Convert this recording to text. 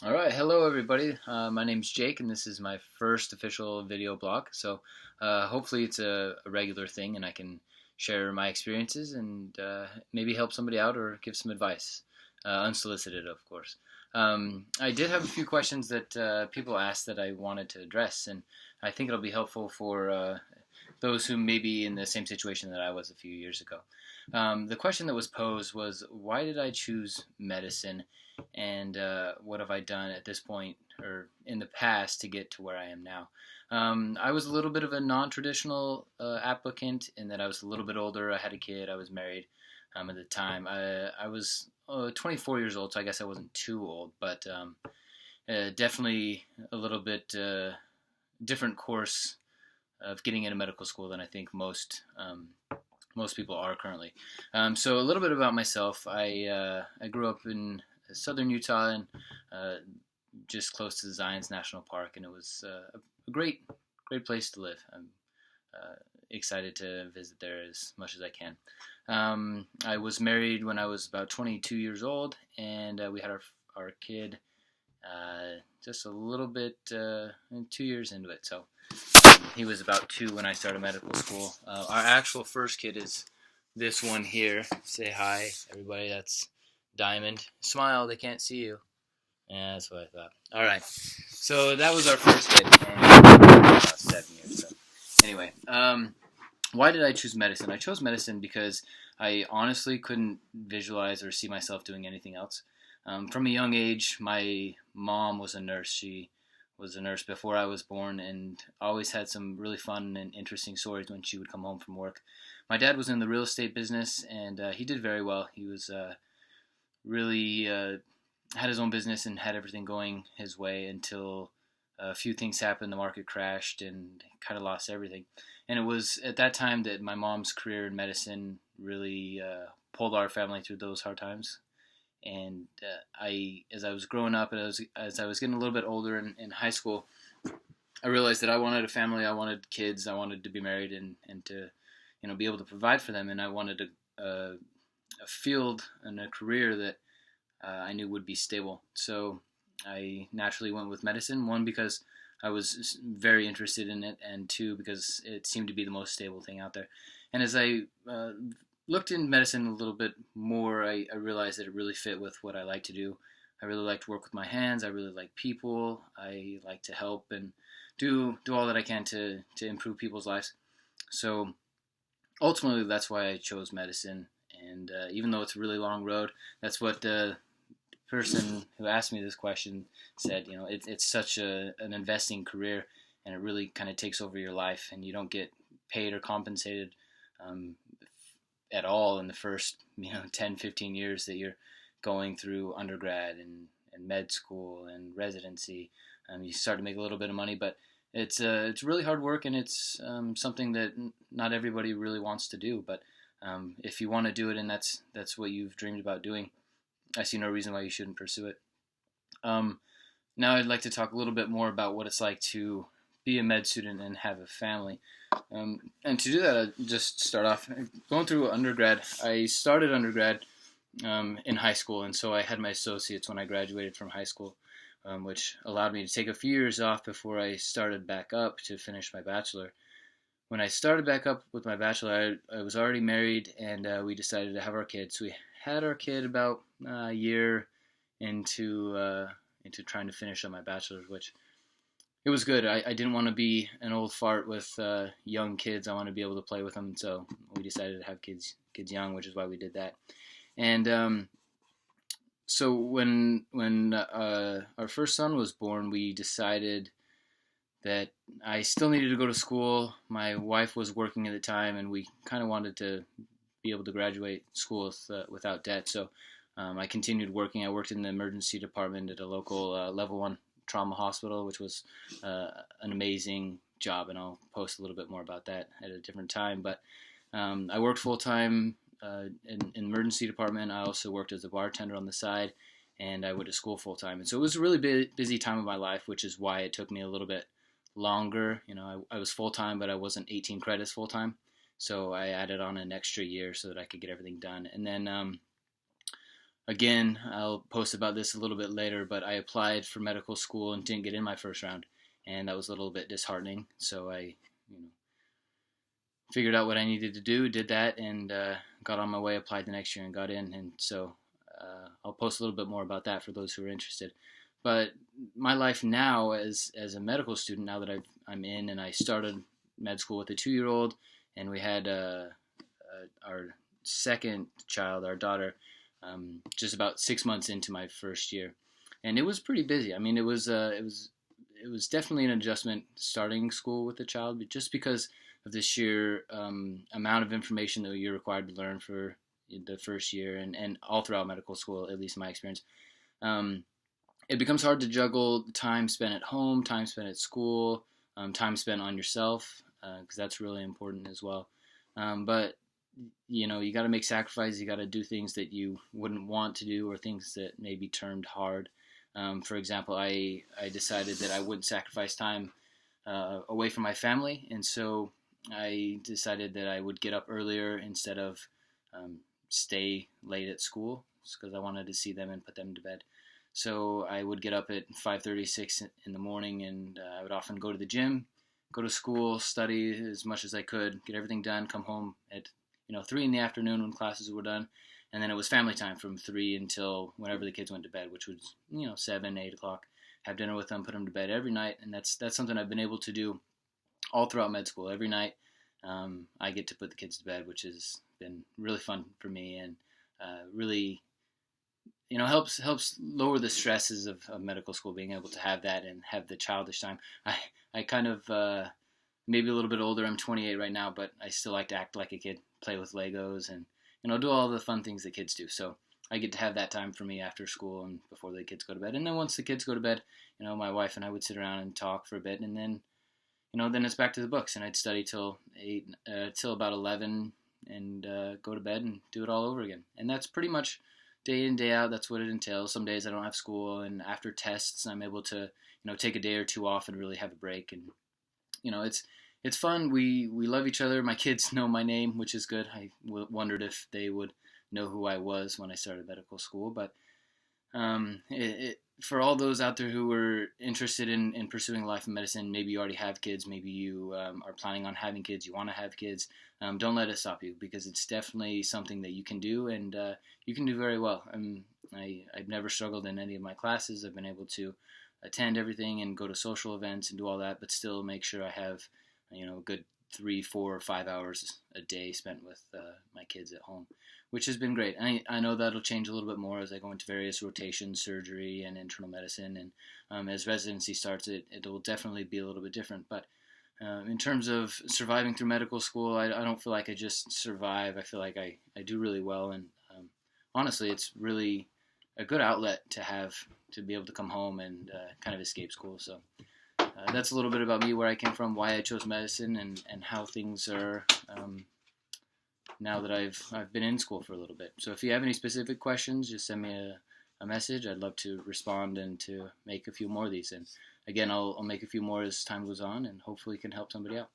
All right, hello everybody. My name's Jake, and this is my first official video blog. So hopefully it's a regular thing, and I can share my experiences and maybe help somebody out or give some advice, unsolicited, of course. I did have a few questions that people asked that I wanted to address, and I think it'll be helpful for those who may be in the same situation that I was a few years ago. The question that was posed was, why did I choose medicine? And what have I done at this point or in the past to get to where I am now? I was a little bit of a non-traditional applicant in that I was a little bit older. I had a kid. I was married at the time. I was 24 years old, so I guess I wasn't too old, but definitely a little bit different course of getting into medical school than I think most people are currently. So a little bit about myself. I grew up in southern Utah and just close to the Zions National Park, and it was a great place to live. I'm excited to visit there as much as I can. I was married when I was about 22 years old, and we had our kid just a little bit 2 years into it. So he was about 2 when I started medical school. Our actual first kid is this one here. Say hi, everybody. That's Diamond. Smile, they can't see you. Yeah, that's what I thought. All right. So that was our first kid, and about 7 years. So anyway, why did I choose medicine? I chose medicine because I honestly couldn't visualize or see myself doing anything else. From a young age, my mom was a nurse. She was a nurse before I was born, and always had some really fun and interesting stories when she would come home from work. My dad was in the real estate business, and he did very well. He was really had his own business and had everything going his way until a few things happened. The market crashed and kind of lost everything. And it was at that time that my mom's career in medicine really pulled our family through those hard times. And as I was growing up and as I was getting a little bit older in high school, I realized that I wanted a family. I wanted kids. I wanted to be married and to be able to provide for them. And I wanted a field and a career that I knew would be stable. So I naturally went with medicine. One, because I was very interested in it, and two, because it seemed to be the most stable thing out there. And as I looked in medicine a little bit more, I realized that it really fit with what I like to do. I really like to work with my hands. I really like people. I like to help and do all that I can to improve people's lives. So ultimately, that's why I chose medicine. And even though it's a really long road, that's what the person who asked me this question said. It's such an investing career, and it really kind of takes over your life, and you don't get paid or compensated um, at all in the first 10, 15 years that you're going through undergrad and med school and residency. You start to make a little bit of money, but it's really hard work, and it's something that not everybody really wants to do. But if you want to do it, and that's what you've dreamed about doing, I see no reason why you shouldn't pursue it. Now I'd like to talk a little bit more about what it's like to be a med student and have a family. And to do that, I'll just start off going through undergrad. I started undergrad in high school, and so I had my associates when I graduated from high school, which allowed me to take a few years off before I started back up to finish my bachelor. When I started back up with my bachelor, I was already married, and we decided to have our kids. We had our kid about a year into trying to finish up my bachelor's, which it was good. I didn't want to be an old fart with young kids. I wanted to be able to play with them, so we decided to have kids young, which is why we did that. And so when our first son was born, we decided that I still needed to go to school. My wife was working at the time, and we kind of wanted to be able to graduate school without debt. So I continued working. I worked in the emergency department at a local level 1 trauma hospital, which was an amazing job, and I'll post a little bit more about that at a different time. But I worked full-time in emergency department. I also worked as a bartender on the side, and I went to school full-time. And so it was a really busy time of my life, which is why it took me a little bit longer. I was full-time, but I wasn't 18 credits full-time. So I added on an extra year so that I could get everything done. And then again, I'll post about this a little bit later, but I applied for medical school and didn't get in my first round, and that was a little bit disheartening. So I, figured out what I needed to do, did that, and got on my way, applied the next year, and got in. And so I'll post a little bit more about that for those who are interested. But my life now, as a medical student, now that I'm in, and I started med school with a 2-year-old, and we had our second child, our daughter, just about 6 months into my first year, and it was pretty busy. I mean, it was definitely an adjustment starting school with a child, but just because of the sheer amount of information that you're required to learn for the first year, and all throughout medical school, at least in my experience. It becomes hard to juggle time spent at home, time spent at school, time spent on yourself, because that's really important as well. But you got to make sacrifices. You got to do things that you wouldn't want to do, or things that may be termed hard. For example, I decided that I wouldn't sacrifice time away from my family, and so I decided that I would get up earlier instead of stay late at school, because I wanted to see them and put them to bed. So I would get up at 5:36 in the morning, and I would often go to the gym, go to school, study as much as I could, get everything done, come home at 3 in the afternoon when classes were done, and then it was family time from 3 until whenever the kids went to bed, which was 7, 8 o'clock. Have dinner with them, put them to bed every night, and that's something I've been able to do all throughout med school. Every night I get to put the kids to bed, which has been really fun for me, and really helps lower the stresses of medical school, being able to have that and have the childish time. I kind of maybe a little bit older. I'm 28 right now, but I still like to act like a kid, play with Legos, and do all the fun things that kids do. So I get to have that time for me after school and before the kids go to bed. And then once the kids go to bed, my wife and I would sit around and talk for a bit, and then then it's back to the books, and I'd study till about 11, and go to bed and do it all over again. And that's pretty much day in, day out. That's what it entails. Some days I don't have school, and after tests I'm able to take a day or two off and really have a break. And it's fun. We love each other. My kids know my name, which is good. I wondered if they would know who I was when I started medical school. But for all those out there who are interested in pursuing life in medicine, maybe you already have kids, maybe you are planning on having kids, you want to have kids, don't let it stop you, because it's definitely something that you can do, and you can do very well. I've never struggled in any of my classes. I've been able to attend everything and go to social events and do all that, but still make sure I have a good 3, 4, or 5 hours a day spent with my kids at home, which has been great. I know that'll change a little bit more as I go into various rotations, surgery, and internal medicine, and as residency starts, it will definitely be a little bit different. But in terms of surviving through medical school, I don't feel like I just survive. I feel like I do really well, and honestly, it's really a good outlet to be able to come home and kind of escape school. So that's a little bit about me, where I came from, why I chose medicine, and how things are now that I've been in school for a little bit. So if you have any specific questions, just send me a message. I'd love to respond and to make a few more of these. And again, I'll make a few more as time goes on, and hopefully can help somebody out.